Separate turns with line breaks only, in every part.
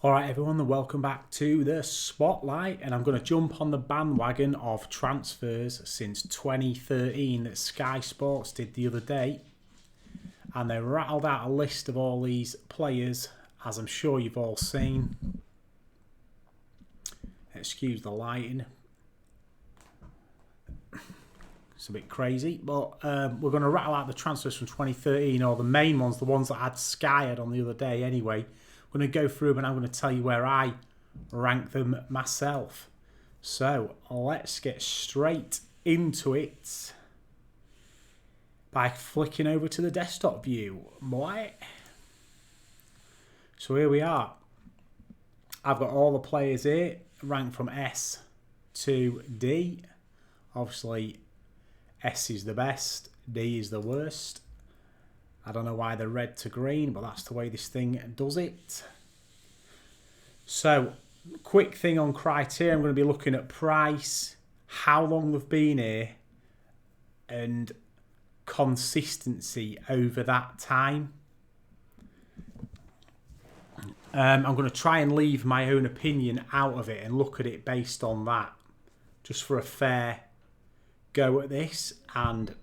Alright everyone, and welcome back to the Spotlight, and I'm going to jump on the bandwagon of transfers since 2013 that Sky Sports did the other day, and they rattled out a list of all these players, as I'm sure you've all seen. Excuse the lighting. It's a bit crazy, but we're going to rattle out the transfers from 2013, or the main ones, the ones that had Sky had on the other day anyway. I'm going to go through them and I'm going to tell you where I rank them myself. So let's get straight into it by flicking over to the desktop view. So here we are. I've got all the players here ranked from S to D. Obviously S is the best, D is the worst. I don't know why they're red to green, but that's the way this thing does it. So, quick thing on criteria. I'm going to be looking at price, how long they've been here, and consistency over that time. I'm going to try and leave my own opinion out of it and look at it based on that, just for a fair go at this, and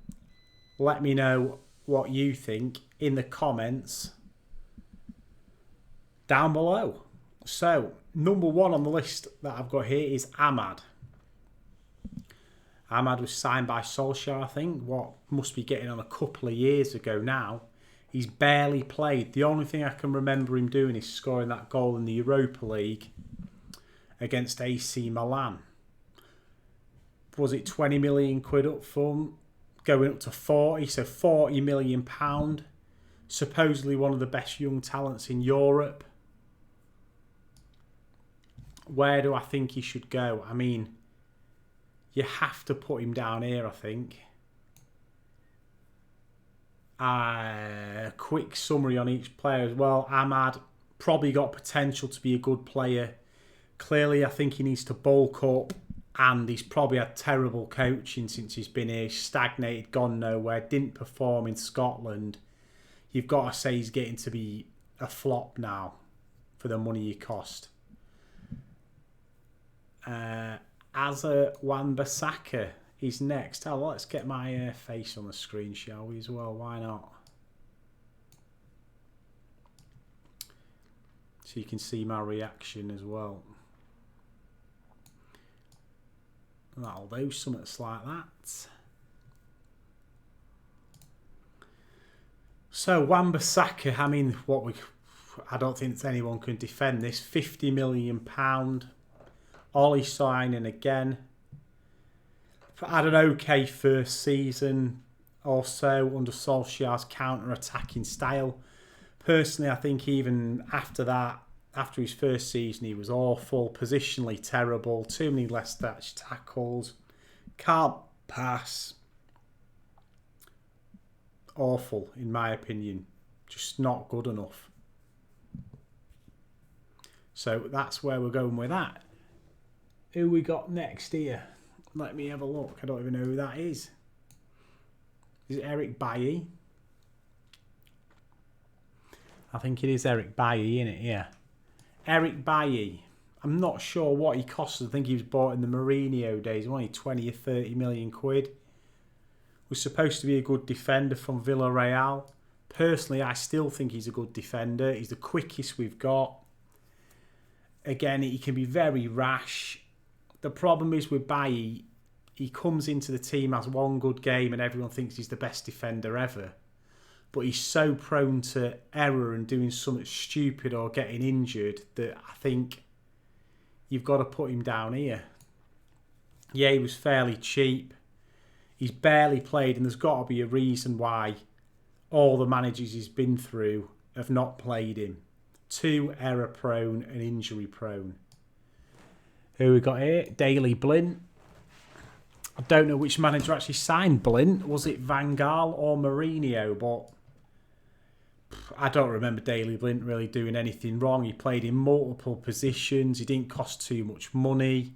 let me know what you think in the comments down below. So, number one on the list that I've got here is Ahmad. Ahmad was signed by Solskjaer, I think, what must be getting on a couple of years ago now. He's barely played. The only thing I can remember him doing is scoring that goal in the Europa League against AC Milan. Was it 20 million quid up front? Going up to 40, so £40 million. Supposedly one of the best young talents in Europe. Where do I think he should go? I mean, you have to put him down here, I think. Quick summary on each player as well. Ahmad probably got potential to be a good player. Clearly, I think he needs to bulk up. And he's probably had terrible coaching since he's been here. Stagnated, gone nowhere, didn't perform in Scotland. You've got to say he's getting to be a flop now for the money he cost. Juan Mata is next. Oh, let's get my face on the screen, shall we, as well? Why not? So you can see my reaction as well. That'll do, something like that. So Wan-Bissaka, I mean, I don't think anyone can defend this. £50 million. Ollie signing again. Had an okay first season also under Solskjaer's counter-attacking style. Personally, I think even after that, after his first season, he was awful, positionally terrible, too many less tackles, can't pass. Awful, in my opinion. Just not good enough. So that's where we're going with that. Who we got next here? Let me have a look. I don't even know who that is. Is it Eric Bailly? I think it is Eric Bailly, isn't it? Yeah. Eric Bailly, I'm not sure what he cost. I think he was bought in the Mourinho days, only 20 or 30 million quid. Was supposed to be a good defender from Villarreal. Personally, I still think he's a good defender. He's the quickest we've got. Again, he can be very rash. The problem is with Bailly, he comes into the team, has one good game, and everyone thinks he's the best defender ever. But he's so prone to error and doing something stupid or getting injured that I think you've got to put him down here. Yeah, he was fairly cheap. He's barely played, and there's got to be a reason why all the managers he's been through have not played him. Too error prone and injury prone. Who we got here? Daley Blind. I don't know which manager actually signed Blind. Was it Van Gaal or Mourinho? But I don't remember Daley Blind really doing anything wrong. He played in multiple positions. He didn't cost too much money.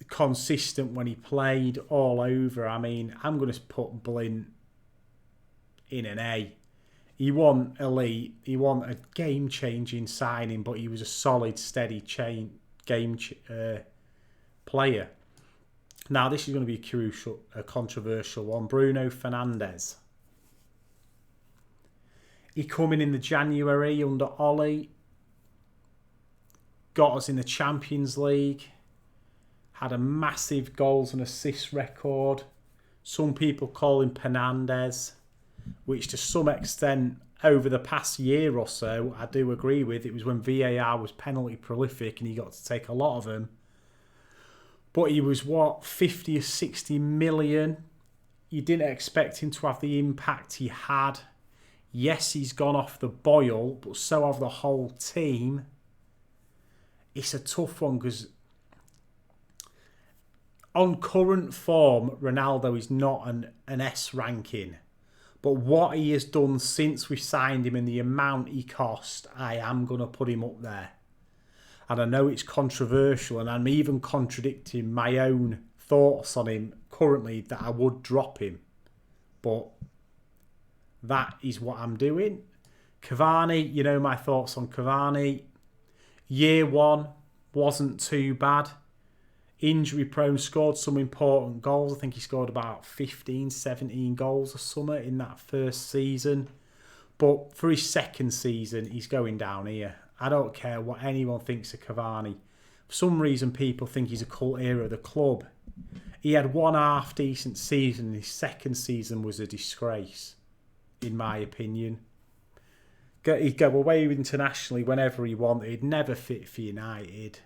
Consistent when he played, all over. I mean, I'm going to put Blind in an A. He wasn't elite. He wasn't a game-changing signing, but he was a solid, steady player. Now, this is going to be a controversial one. Bruno Fernandez. He come in the January under Ollie. Got us in the Champions League. Had a massive goals and assists record. Some people call him Fernandez, which to some extent over the past year or so I do agree with. It was when VAR was penalty prolific and he got to take a lot of them. But he was 50 or 60 million. You didn't expect him to have the impact he had. Yes, he's gone off the boil, but so have the whole team. It's a tough one because on current form, Ronaldo is not an S ranking. But what he has done since we signed him and the amount he cost, I am going to put him up there. And I know it's controversial and I'm even contradicting my own thoughts on him currently that I would drop him. But that is what I'm doing. Cavani, you know my thoughts on Cavani. Year one wasn't too bad. Injury prone, scored some important goals. I think he scored about 15, 17 goals or something in that first season. But for his second season, he's going down here. I don't care what anyone thinks of Cavani. For some reason, people think he's a cult hero of the club. He had one half decent season, and his second season was a disgrace, in my opinion. He'd go away internationally whenever he wanted. He'd never fit for United.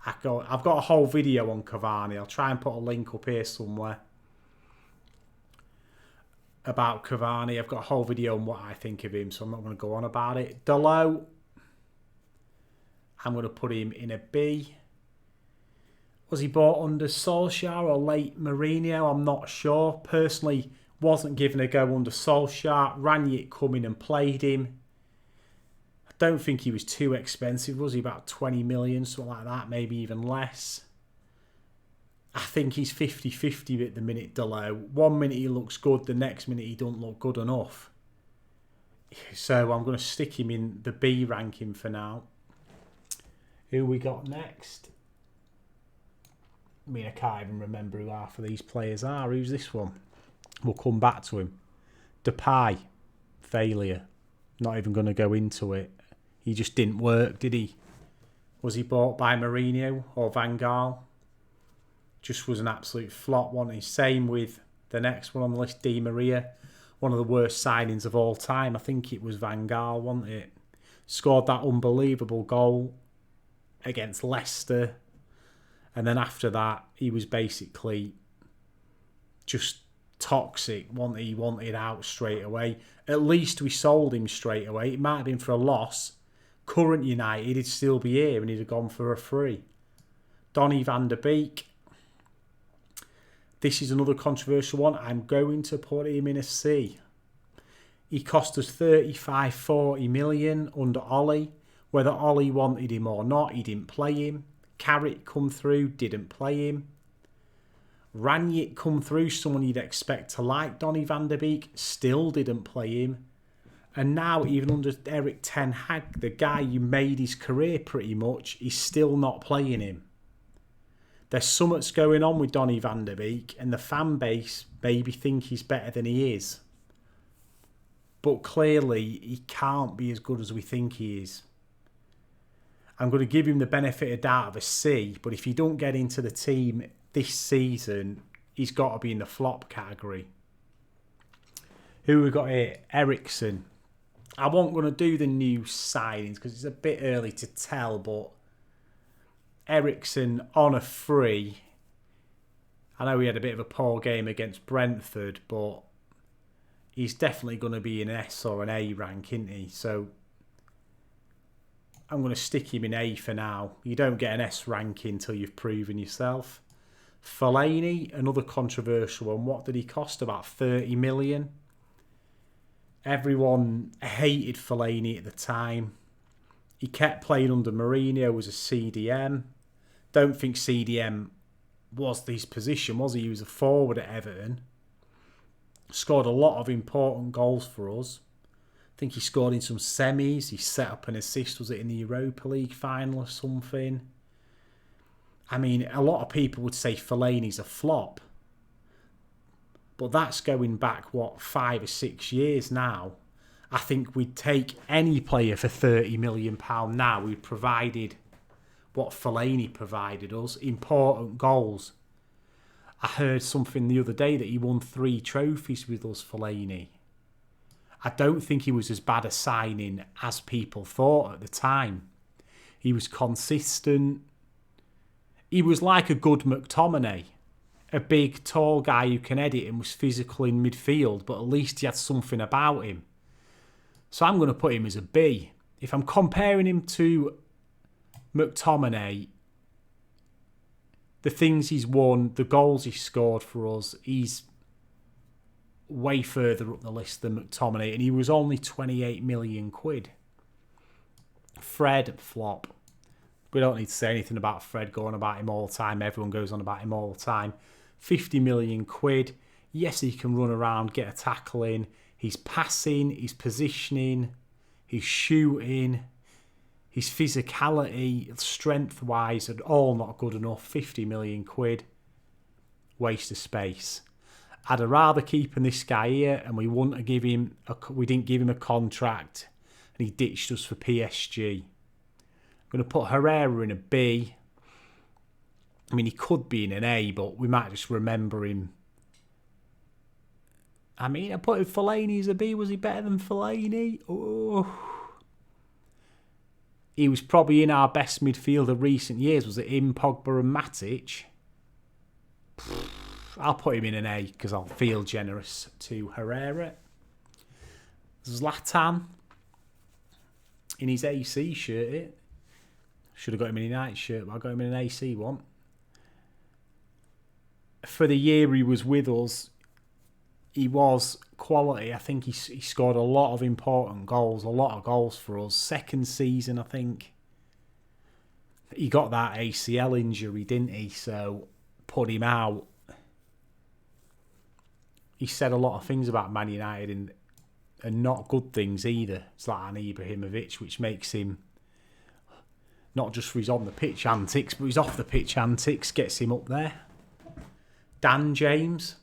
I've got a whole video on Cavani. I'll try and put a link up here somewhere about Cavani. I've got a whole video on what I think of him, so I'm not going to go on about it. Dalot, I'm going to put him in a B. Was he bought under Solskjaer or late Mourinho? I'm not sure. Personally, wasn't given a go under Solskjaer. Ranić come in and played him. Don't think he was too expensive, was he? About 20 million, something like that, maybe even less. I think he's 50-50 at the minute, Dalot. 1 minute he looks good, the next minute he don't look good enough. So I'm going to stick him in the B ranking for now. Who we got next? I mean, I can't even remember who half of these players are. Who's this one? We'll come back to him. Depay, failure. Not even going to go into it. He just didn't work, did he? Was he bought by Mourinho or Van Gaal? Just was an absolute flop, wasn't he? Same with the next one on the list, Di Maria. One of the worst signings of all time. I think it was Van Gaal, wasn't it? Scored that unbelievable goal against Leicester. And then after that, he was basically just toxic. He wanted out straight away. At least we sold him straight away. It might have been for a loss. Current United, he'd still be here and he'd have gone for a free. Donny van der Beek. This is another controversial one. I'm going to put him in a C. He cost us 35-40 million under Ollie. Whether Ollie wanted him or not, he didn't play him. Carrick come through, didn't play him. Ranić come through, someone you'd expect to like Donny van der Beek, still didn't play him. And now, even under Erik ten Hag, the guy who made his career pretty much, he's still not playing him. There's so much going on with Donny van der Beek, and the fan base maybe think he's better than he is. But clearly, he can't be as good as we think he is. I'm going to give him the benefit of doubt of a C, but if he don't get into the team this season, he's got to be in the flop category. Who we got here? Ericsson. I wasn't going to do the new signings because it's a bit early to tell, but Ericsson on a free. I know he had a bit of a poor game against Brentford, but he's definitely going to be an S or an A rank, isn't he? So I'm going to stick him in A for now. You don't get an S ranking until you've proven yourself. Fellaini, another controversial one. What did he cost? About 30 million. Everyone hated Fellaini at the time. He kept playing under Mourinho as a CDM. Don't think CDM was his position, was he? He was a forward at Everton. Scored a lot of important goals for us. think he scored in some semis. He set up an assist, was it in the Europa League final or something? I mean, a lot of people would say Fellaini's a flop. But that's going back, 5 or 6 years now. I think we'd take any player for £30 million now. We'd provided what Fellaini provided us, important goals. I heard something the other day that he won 3 trophies with us, Fellaini. I don't think he was as bad a signing as people thought at the time. He was consistent. He was like a good McTominay. A big, tall guy who can edit and was physical in midfield, but at least he had something about him. So I'm going to put him as a B. If I'm comparing him to McTominay, the things he's won, the goals he's scored for us, he's way further up the list than McTominay, and he was only 28 million quid. Fred, flop. We don't need to say anything about Fred, going about him all the time. Everyone goes on about him all the time. 50 million quid. Yes, he can run around, get a tackle in. He's passing, he's positioning, he's shooting, his physicality, strength-wise, are all not good enough. 50 million quid. Waste of space. I'd have rather keeping this guy here, and we didn't give him a contract, and he ditched us for PSG. I'm going to put Herrera in a B. I mean, he could be in an A, but we might just remember him. I mean, I put Fellaini as a B. Was he better than Fellaini? Oh. He was probably in our best midfield of recent years. Was it him, Pogba and Matic? I'll put him in an A because I'll feel generous to Herrera. Zlatan in his AC shirt. Should have got him in a United shirt, but I got him in an AC one. For the year he was with us, he was quality. I think he scored a lot of important goals, a lot of goals for us. Second season, I think, he got that ACL injury, didn't he? So, put him out. He said a lot of things about Man United and not good things either. It's like an Ibrahimovic, which makes him, not just for his on the pitch antics, but his off the pitch antics, gets him up there. Dan James.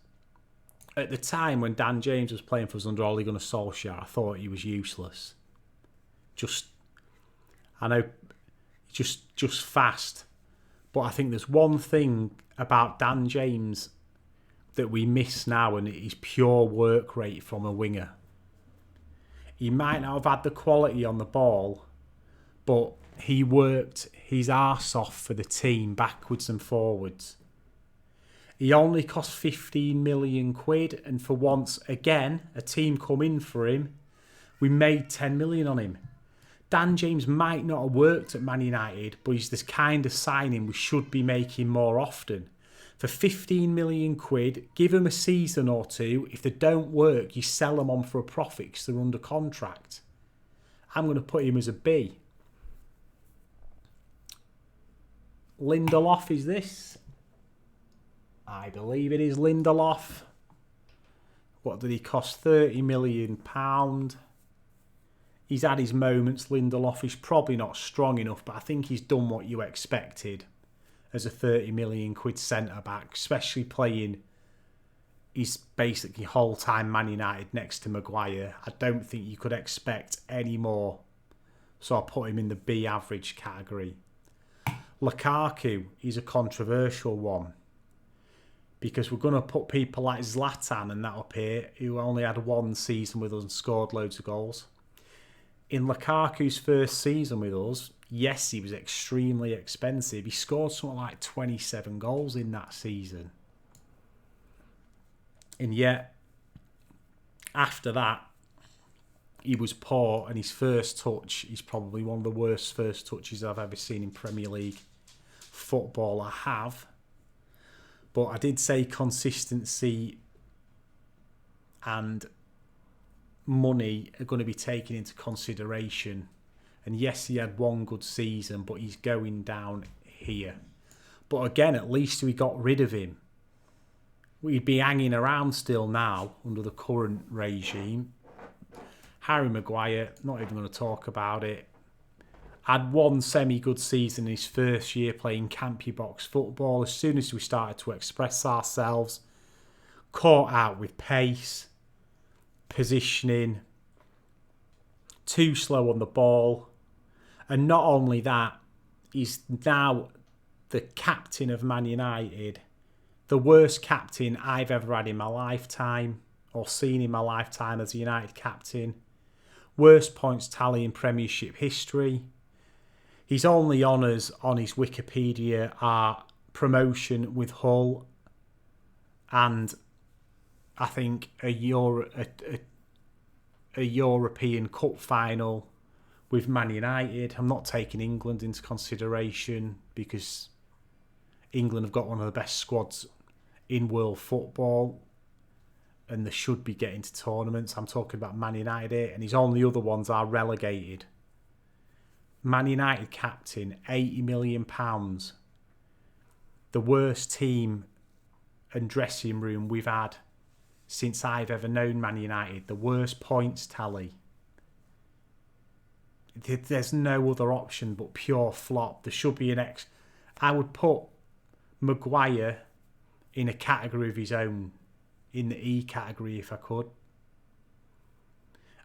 At the time when Dan James was playing for us under Ole Gunnar Solskjaer, I thought he was useless. I know, just fast. But I think there's one thing about Dan James that we miss now, and it is pure work rate from a winger. He might not have had the quality on the ball, but he worked his arse off for the team backwards and forwards. He only cost 15 million quid, and for once, again, a team come in for him. We made 10 million on him. Dan James might not have worked at Man United, but he's this kind of signing we should be making more often. For 15 million quid, give them a season or two. If they don't work, you sell them on for a profit because they're under contract. I'm going to put him as a B. Lindelof is this. I believe it is Lindelof. What did he cost? £30 million. He's had his moments, Lindelof. He's probably not strong enough, but I think he's done what you expected as a 30 million quid centre-back, especially playing his basically whole-time Man United next to Mcguire. I don't think you could expect any more. So I'll put him in the B average category. Lukaku, he's a controversial one, because we're going to put people like Zlatan and that up here, who only had one season with us and scored loads of goals. In Lukaku's first season with us, yes, he was extremely expensive. He scored something like 27 goals in that season. And yet, after that, he was poor, and his first touch is probably one of the worst first touches I've ever seen in Premier League football. I have. But I did say consistency and money are going to be taken into consideration. And yes, he had one good season, but he's going down here. But again, at least we got rid of him. We'd be hanging around still now under the current regime. Harry Mcguire, not even going to talk about it. Had one semi-good season in his first year playing campy box football. As soon as we started to express ourselves, caught out with pace, positioning, too slow on the ball. And not only that, he's now the captain of Man United. The worst captain I've ever had in my lifetime, or seen in my lifetime as a United captain. Worst points tally in Premiership history. His only honours on his Wikipedia are promotion with Hull and I think a European Cup final with Man United. I'm not taking England into consideration because England have got one of the best squads in world football and they should be getting to tournaments. I'm talking about Man United and his only other ones are relegated. Man United captain, £80 million. The worst team and dressing room we've had since I've ever known Man United. The worst points tally. There's no other option but pure flop. There should be I would put Mcguire in a category of his own, in the E category if I could.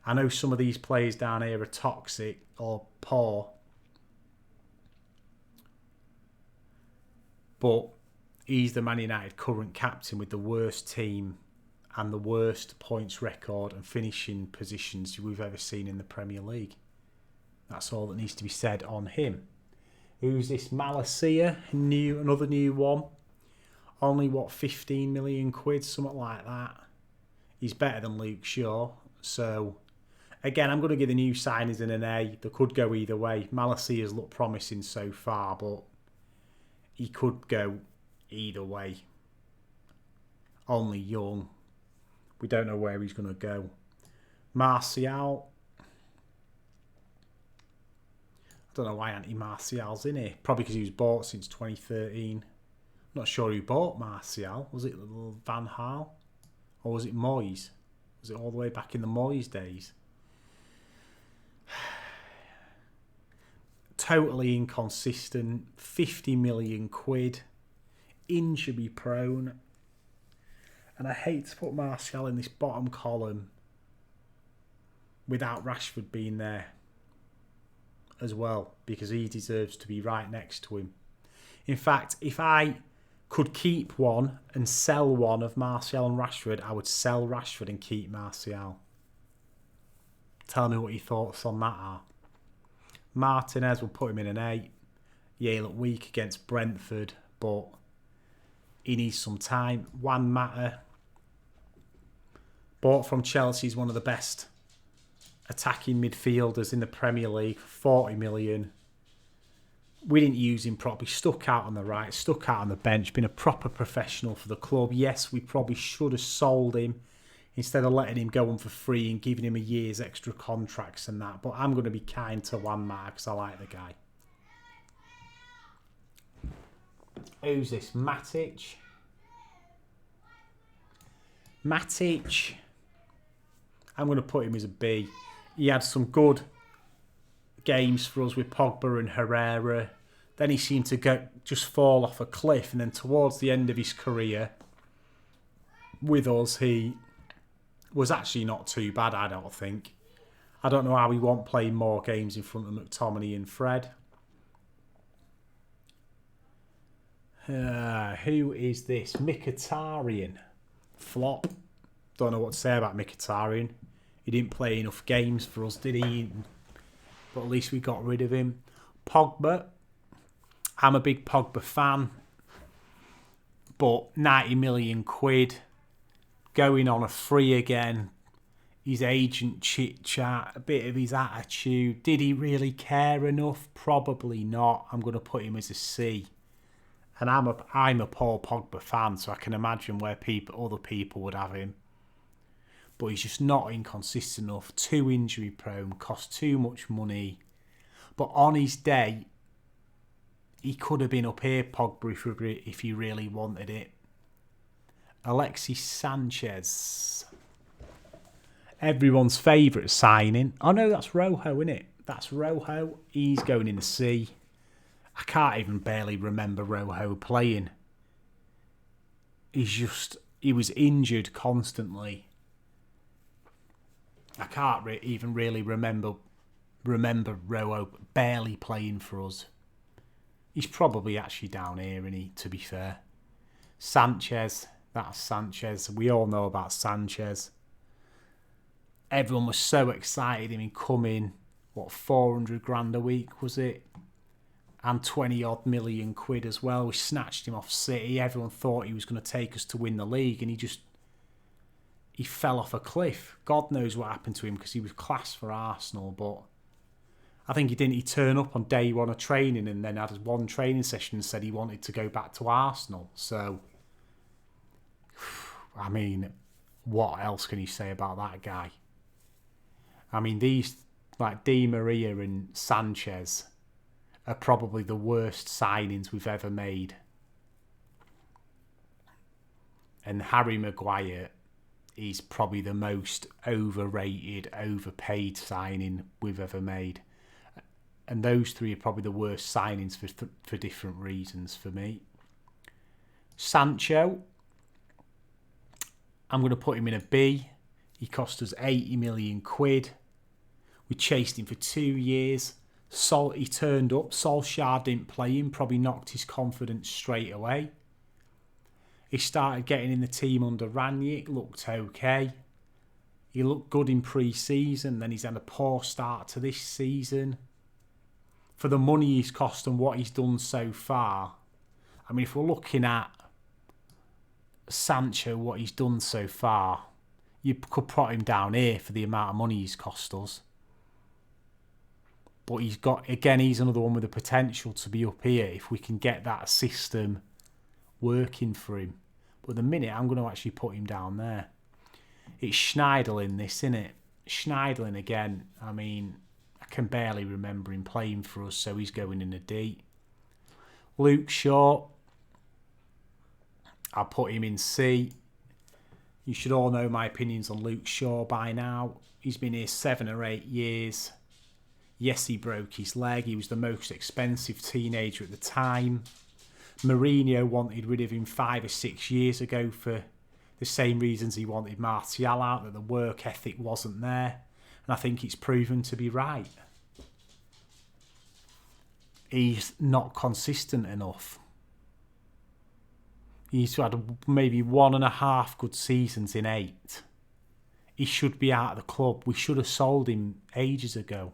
I know some of these players down here are toxic or poor, but he's the Man United current captain with the worst team and the worst points record and finishing positions we've ever seen in the Premier League. That's all that needs to be said on him. Who's this Malacia? Another new one. Only, 15 million quid, something like that. He's better than Luke Shaw. So, again, I'm going to give the new signings an A. They could go either way. Malacia's looked promising so far, but he could go either way. Only young. We don't know where he's going to go. Martial. I don't know why Martial's in here. Probably because he was bought since 2013. Not sure who bought Martial. Was it Van Gaal? Or was it Moyes? Was it all the way back in the Moyes days? Totally inconsistent. 50 million quid. Injury prone. And I hate to put Martial in this bottom column without Rashford being there as well, because he deserves to be right next to him. In fact, if I could keep one and sell one of Martial and Rashford, I would sell Rashford and keep Martial. Tell me what your thoughts on that are. Martinez, will put him in an 8. Yeah, he looked weak against Brentford, but he needs some time. Juan Mata, bought from Chelsea, is one of the best attacking midfielders in the Premier League, 40 million. We didn't use him properly, stuck out on the right, stuck out on the bench, been a proper professional for the club. Yes, we probably should have sold him instead of letting him go on for free and giving him a year's extra contracts and that. But I'm going to be kind to Juan Mata because I like the guy. Who's this? Matic. I'm going to put him as a B. He had some good games for us with Pogba and Herrera. Then he seemed to just fall off a cliff. And then towards the end of his career with us, he was actually not too bad, I don't think. I don't know how he won't play more games in front of McTominay and Fred. Who is this? Mkhitaryan. Flop. Don't know what to say about Mkhitaryan. He didn't play enough games for us, did he? But at least we got rid of him. Pogba. I'm a big Pogba fan. But 90 million quid. Going on a free again. His agent chit-chat. A bit of his attitude. Did he really care enough? Probably not. I'm going to put him as a C. And I'm a Paul Pogba fan, so I can imagine where other people would have him. But he's just not inconsistent enough. Too injury prone. Cost too much money. But on his day, he could have been up here, Pogba, if he really wanted it. Alexis Sanchez. Everyone's favourite signing. Oh no, that's Rojo, isn't it? That's Rojo. He's going in the sea. I can't even barely remember Rojo playing. He was injured constantly. I can't even really remember Rojo barely playing for us. He's probably actually down here, isn't he, to be fair. Sanchez, that's Sanchez. We all know about Sanchez. Everyone was so excited him coming. What, 400 grand a week was it? And 20 odd million quid as well. We snatched him off City. Everyone thought he was going to take us to win the league, and he fell off a cliff. God knows what happened to him, because he was class for Arsenal, but I think he turn up on day one of training and then had one training session and said he wanted to go back to Arsenal. So, I mean, what else can you say about that guy? I mean, these, like Di Maria and Sanchez, are probably the worst signings we've ever made. And Harry Mcguire is probably the most overrated, overpaid signing we've ever made. And those three are probably the worst signings for different reasons for me. Sancho, I'm going to put him in a B. He cost us 80 million quid. We chased him for 2 years. He turned up. Solskjaer didn't play him. Probably knocked his confidence straight away. He started getting in the team under Ranić. Looked okay. He looked good in pre-season. Then he's had a poor start to this season. For the money he's cost and what he's done so far, I mean, if we're looking at Sancho, what he's done so far, you could put him down here for the amount of money he's cost us. But he's another one with the potential to be up here if we can get that system working for him. But at the minute, I'm going to actually put him down there. It's Schneiderlin, this, isn't it? Schneiderlin again. I mean, I can barely remember him playing for us, so he's going in a D. Luke Shaw, I'll put him in C. You should all know my opinions on Luke Shaw by now. He's been here 7 or 8 years. Yes, he broke his leg. He was the most expensive teenager at the time. Mourinho wanted rid of him 5 or 6 years ago for the same reasons he wanted Martial out, that the work ethic wasn't there. And I think it's proven to be right. He's not consistent enough. He's had maybe 1.5 good seasons in 8. He should be out of the club. We should have sold him ages ago.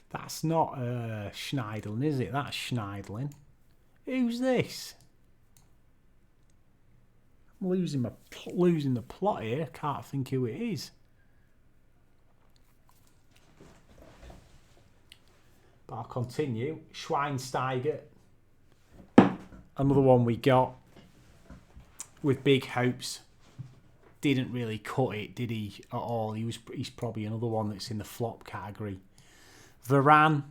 That's not Schneiderlin, is it? That's Schneiderlin. Who's this? I'm losing the plot here. Can't think who it is. But I'll continue. Schweinsteiger. Another one we got with big hopes. Didn't really cut it, did he, at all? He's probably another one that's in the flop category. Varane,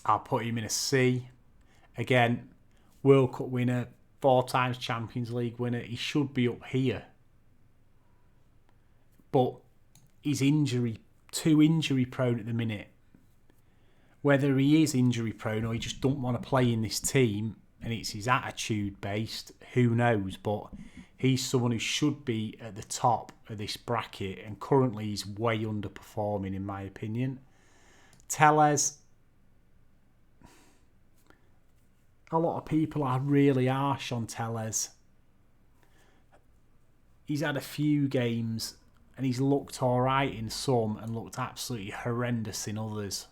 I'll put him in a C. Again, World Cup winner, 4 times Champions League winner. He should be up here. But he's too injury prone at the minute. Whether he is injury prone or he just don't want to play in this team and it's his attitude based, who knows? But he's someone who should be at the top of this bracket, and currently he's way underperforming in my opinion. Telles, a lot of people are really harsh on Telles. He's had a few games and he's looked alright in some and looked absolutely horrendous in others.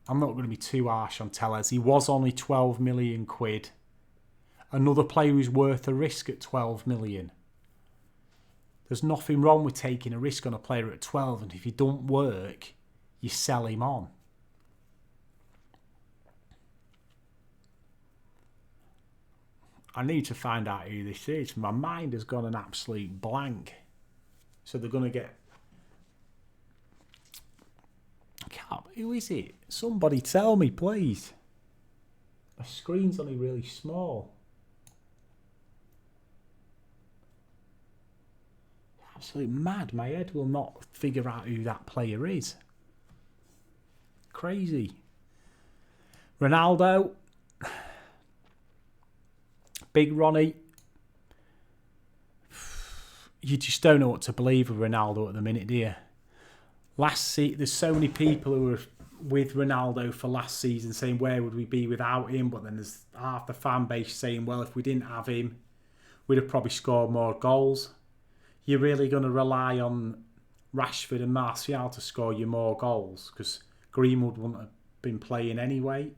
I'm not going to be too harsh on Telles. He was only 12 million quid. Another player who's worth a risk at 12 million. There's nothing wrong with taking a risk on a player at 12, and if he don't work, you sell him on. I need to find out who this is. My mind has gone an absolute blank. So they're going to get... Who is it? Somebody tell me, please. My screen's only really small. Absolutely mad. My head will not figure out who that player is. Crazy. Ronaldo. Big Ronnie. You just don't know what to believe with Ronaldo at the minute, do you? There's so many people who were with Ronaldo for last season saying, where would we be without him? But then there's half the fan base saying, well, if we didn't have him, we'd have probably scored more goals. You're really going to rely on Rashford and Martial to score you more goals? Because Greenwood wouldn't have been playing anyway.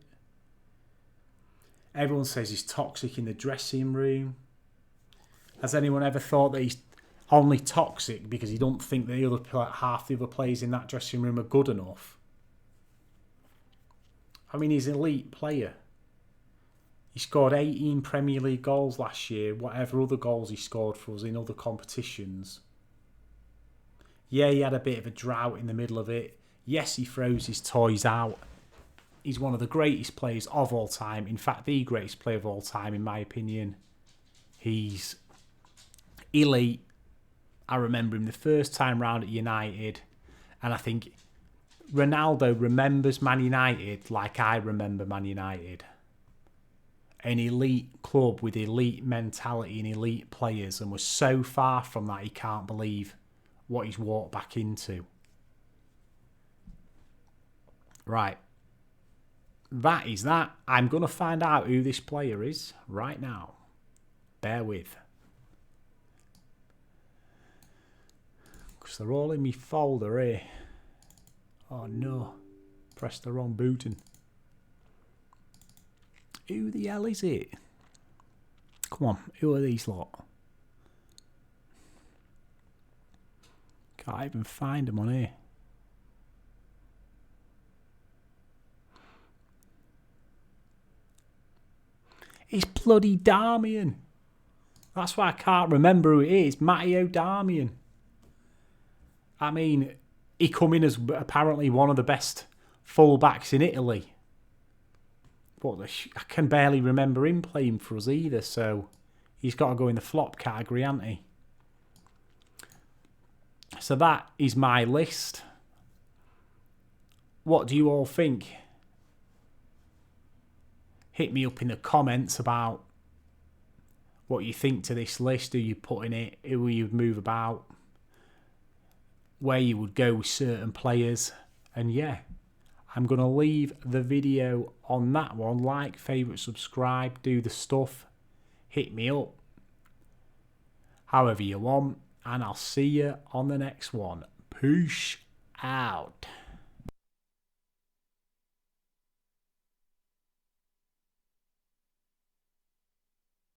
Everyone says he's toxic in the dressing room. Has anyone ever thought that he's only toxic because he don't think half the other players in that dressing room are good enough? I mean, he's an elite player. He scored 18 Premier League goals last year, whatever other goals he scored for us in other competitions. Yeah, he had a bit of a drought in the middle of it. Yes, he throws his toys out. He's one of the greatest players of all time. In fact, the greatest player of all time, in my opinion. He's elite. I remember him the first time round at United, and I think Ronaldo remembers Man United like I remember Man United. An elite club with elite mentality and elite players, and was so far from that he can't believe what he's walked back into. Right. That is that. I'm going to find out who this player is right now. Bear with. Because they're all in my folder here. Oh no. Pressed the wrong button. Who the hell is it? Come on, who are these lot? Can't even find them on here. It's bloody Darmian. That's why I can't remember who it is. Matteo Darmian. I mean, he come in as apparently one of the best full-backs in Italy. But I can barely remember him playing for us either, so he's got to go in the flop category, hasn't he? So that is my list. What do you all think? Hit me up in the comments about what you think to this list, who you put in it, who you would move about, where you would go with certain players. And yeah, I'm going to leave the video on that one. Like, favourite, subscribe, do the stuff. Hit me up however you want. And I'll see you on the next one. Peace out.